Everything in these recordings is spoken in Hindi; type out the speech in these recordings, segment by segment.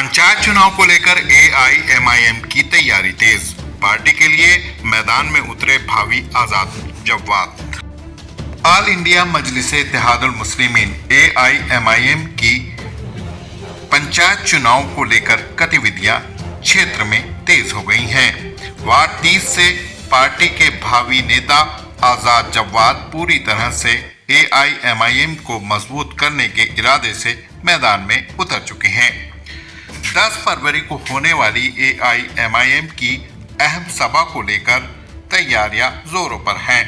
पंचायत चुनाव को लेकर एआईएमआईएम की तैयारी तेज। पार्टी के लिए मैदान में उतरे भावी आजाद जव्वाद। ऑल इंडिया मजलिस इत्तेहादुल मुस्लिमीन एआईएमआईएम की पंचायत चुनाव को लेकर गतिविधियां क्षेत्र में तेज हो गई हैं। वार्ड 30 से पार्टी के भावी नेता आजाद जव्वाद पूरी तरह से एआईएमआईएम को मजबूत करने के इरादे से मैदान में उतर चुके हैं। 10 फरवरी को होने वाली एआईएमआईएम की अहम सभा को लेकर तैयारियां जोरों पर हैं।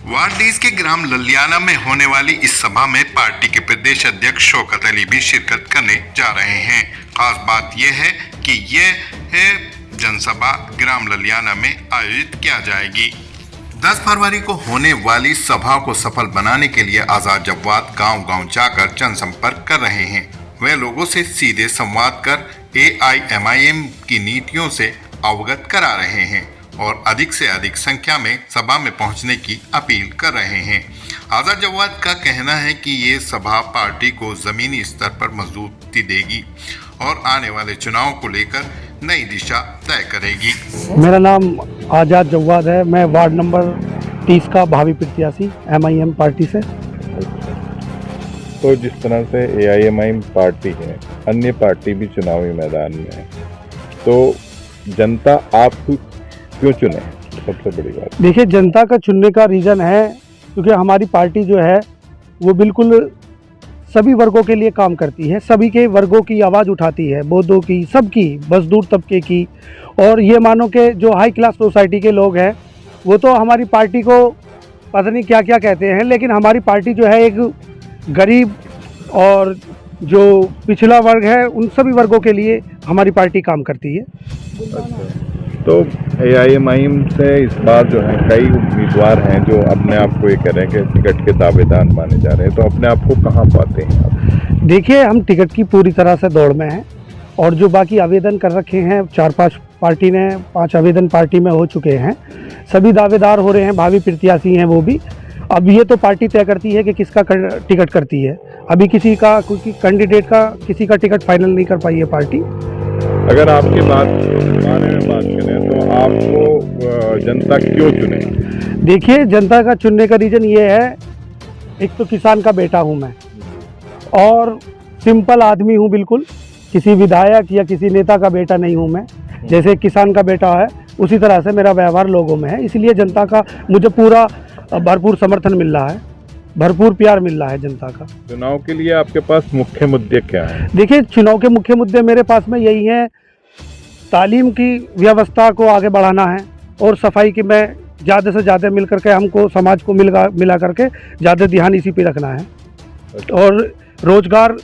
वार्ड 30 के ग्राम ललियाना में होने वाली इस सभा में पार्टी के प्रदेश अध्यक्ष शौकत अली भी शिरकत करने जा रहे हैं। खास बात यह है कि यह जनसभा ग्राम ललियाना में आयोजित किया जाएगी। 10 फरवरी को होने वाली सभा को सफल बनाने के लिए आजाद जव्वाद गांव-गांव जाकर जनसंपर्क कर रहे हैं। वे लोगों से सीधे संवाद कर एआईएमआईएम की नीतियों से अवगत करा रहे हैं और अधिक से अधिक संख्या में सभा में पहुंचने की अपील कर रहे हैं। आजाद जव्वाद का कहना है कि ये सभा पार्टी को जमीनी स्तर पर मजबूती देगी और आने वाले चुनाव को लेकर नई दिशा तय करेगी। मेरा नाम आजाद जव्वाद है। मैं वार्ड नंबर 30 का भावी प्रत्याशी एमआईएम पार्टी से। तो जिस तरह से एआईएमआईएम पार्टी है, अन्य पार्टी भी चुनावी मैदान में है, तो जनता आपको क्यों चुने? सबसे बड़ी बात देखिए, जनता का चुनने का रीज़न है क्योंकि हमारी पार्टी जो है वो बिल्कुल सभी वर्गों के लिए काम करती है, सभी के वर्गों की आवाज़ उठाती है, बौद्धों की, सबकी, मजदूर तबके की। और ये मानो कि जो हाई क्लास सोसाइटी के लोग हैं वो तो हमारी पार्टी को पता नहीं क्या क्या कहते हैं, लेकिन हमारी पार्टी जो है एक गरीब और जो पिछड़ा वर्ग है उन सभी वर्गों के लिए हमारी पार्टी काम करती है। तो एआईएमआईएम से इस बार जो है कई उम्मीदवार हैं जो अपने आप को ये कह रहे हैं कि टिकट के दावेदार माने जा रहे हैं, तो अपने आप को कहाँ पाते हैं आप? देखिए, हम टिकट की पूरी तरह से दौड़ में हैं और जो बाकी आवेदन कर रखे हैं 4-5 पार्टी ने 5 आवेदन पार्टी में हो चुके हैं, सभी दावेदार हो रहे हैं, भावी प्रत्याशी हैं वो भी। अब ये तो पार्टी तय करती है कि किसका टिकट करती है। अभी किसी का कैंडिडेट का किसी का टिकट फाइनल नहीं कर पाई है पार्टी। अगर आपके बारे में बात करें तो आपको जनता क्यों चुने? देखिए, जनता का चुनने का रीज़न ये है, एक तो किसान का बेटा हूँ मैं और सिंपल आदमी हूँ, बिल्कुल किसी विधायक या किसी नेता का बेटा नहीं हूँ मैं। जैसे किसान का बेटा है उसी तरह से मेरा व्यवहार लोगों में है, इसलिए जनता का मुझे पूरा भरपूर समर्थन मिल रहा है, भरपूर प्यार मिल रहा है जनता का। चुनाव के लिए आपके पास मुख्य मुद्दे क्या हैं? देखिए, चुनाव के मुख्य मुद्दे मेरे पास में यही हैं, तालीम की व्यवस्था को आगे बढ़ाना है और सफाई की में ज़्यादा से ज़्यादा मिल करके हमको समाज को मिला करके ज़्यादा ध्यान इसी पे रखना है। और रोज़गार,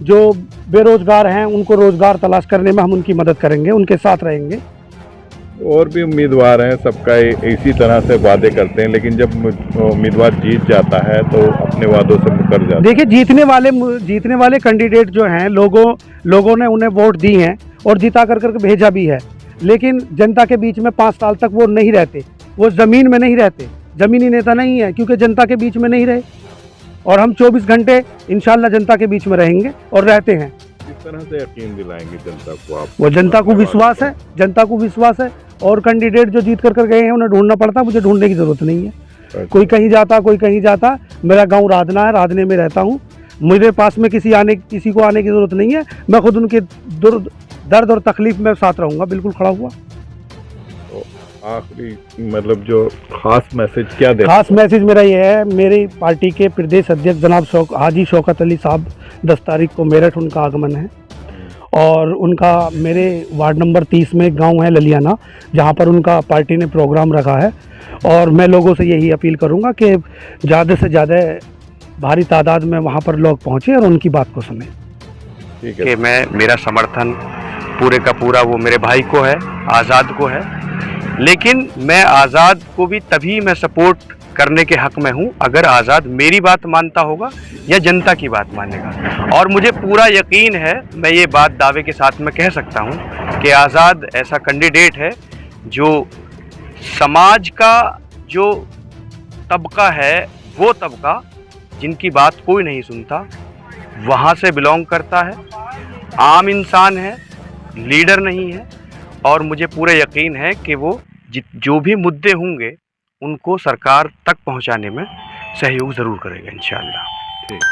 जो बेरोज़गार हैं उनको रोज़गार तलाश करने में हम उनकी मदद करेंगे, उनके साथ रहेंगे। और भी उम्मीदवार हैं, सबका इसी तरह से वादे करते हैं, लेकिन जब उम्मीदवार जीत जाता है तो अपने वादों से मुकर जाता है। देखिए, जीतने वाले कैंडिडेट जो हैं, लोगों ने उन्हें वोट दी हैं और जिता कर भेजा भी है, लेकिन जनता के बीच में 5 साल तक वो नहीं रहते, वो ज़मीन में नहीं रहते, ज़मीनी नेता नहीं है क्योंकि जनता के बीच में नहीं रहे। और हम 24 घंटे इंशाल्लाह जनता के बीच में रहेंगे और रहते हैं। किस तरह से यकीन दिलाएंगे जनता को आप? वो जनता को विश्वास है, जनता को विश्वास है। और कैंडिडेट जो जीत कर गए हैं उन्हें ढूंढना पड़ता, मुझे ढूंढने की ज़रूरत नहीं है। कोई कहीं जाता, कोई कहीं जाता। मेरा गांव राधना है, राधने में रहता हूं, मेरे पास में किसी को आने की ज़रूरत नहीं है। मैं खुद उनके दर्द और तकलीफ में साथ रहूँगा, बिल्कुल खड़ा हुआ। तो आखिरी मतलब जो खास मैसेज क्या दे? खास मैसेज मेरा ये है, मेरी पार्टी के प्रदेश अध्यक्ष जनाब हाजी शौकत अली साहब 10 तारीख को मेरठ उनका आगमन है और उनका मेरे वार्ड नंबर 30 में गांव है ललियाना, जहां पर उनका पार्टी ने प्रोग्राम रखा है। और मैं लोगों से यही अपील करूंगा कि ज़्यादा से ज़्यादा भारी तादाद में वहां पर लोग पहुंचे और उनकी बात को सुने। ठीक है कि मेरा समर्थन पूरे का पूरा वो मेरे भाई को है, आज़ाद को है, लेकिन मैं आज़ाद को भी तभी मैं सपोर्ट करने के हक में हूँ अगर आज़ाद मेरी बात मानता होगा या जनता की बात मानेगा। और मुझे पूरा यकीन है, मैं ये बात दावे के साथ में कह सकता हूँ कि आज़ाद ऐसा कैंडिडेट है जो समाज का जो तबका है, वो तबका जिनकी बात कोई नहीं सुनता, वहाँ से बिलोंग करता है आम इंसान है, लीडर नहीं है, और मुझे पूरा यकीन है कि वो जो भी मुद्दे होंगे उनको सरकार तक पहुंचाने में सहयोग ज़रूर करेगा इंशाअल्लाह। ठीक।